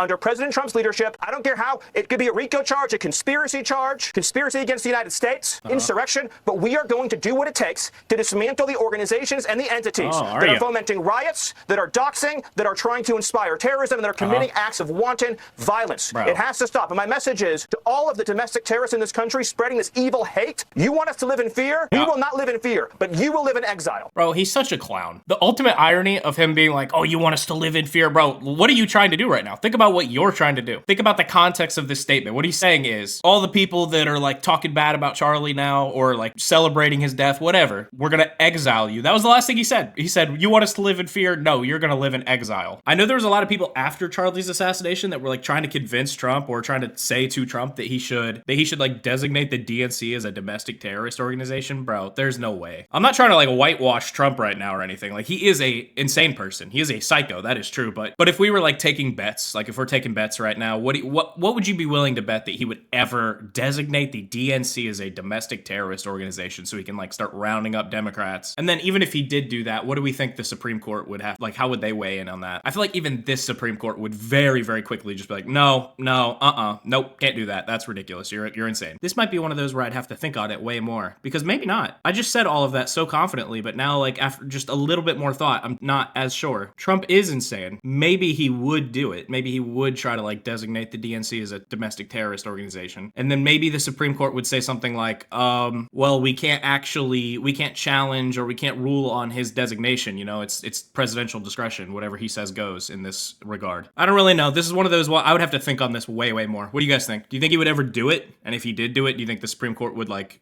under President Trump's leadership. I don't care how. It could be a RICO charge, a conspiracy charge, conspiracy against the United States, insurrection, but we are going to do what it takes to dismantle the organizations and the entities that are fomenting riots, that are doxing, that are trying to inspire terrorism, and that are committing acts of wanton violence. It has to stop. And my message is to all of the domestic terrorists in this country spreading this evil hate, you want us to live in fear? We will not live in fear, but you will live in exile. Bro, he's such a clown. The ultimate irony of him being like, oh, you want us to live in fear? Bro, what are you trying to do right now? Think about what you're trying to do. Think about the context of this statement. What he's saying is, all the people that are like talking bad about Charlie now or like celebrating his death, whatever, we're gonna exile you. That was the last thing he said. He said, you want us to live in fear? No, you're gonna live in exile. I know there was a lot of people after Charlie's assassination that were like trying to convince Trump or trying to say to Trump that he should like designate the DNC as a domestic terrorist organization. Bro, there's no way. I'm not trying to like whitewash Trump right now or anything. Like, he is a insane person. He is a psycho. That is true. But if we were like taking bets, like if we're taking bets right now, what would you be willing to bet that he would ever designate the DNC as a domestic terrorist organization so he can like start rounding up Democrats? And then even if he did do that, what do we think the Supreme Court would have? Like, how would they weigh in on that? I feel like even this Supreme Court would very, very quickly just be like, nope, can't do that. That's ridiculous. You're insane. This might be one of those where I'd have to think on it way more, because maybe not. I just said all of that so confidently, but now like after just a little bit more thought, I'm not as sure. Trump is insane. Maybe he would do it. Maybe he would try to like designate the DNC as a domestic terrorist organization. And then maybe the Supreme Court would say something like, well, we can't challenge or we can't rule on his designation. You know, it's presidential discretion. Whatever he says goes in this regard. I don't really know. This is one of those, well, I would have to think on this way, way more. What do you guys think? Do you think he would ever do it? And if he did do it, do you think the Supreme Court would like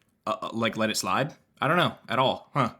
let it slide? I don't know at all, huh?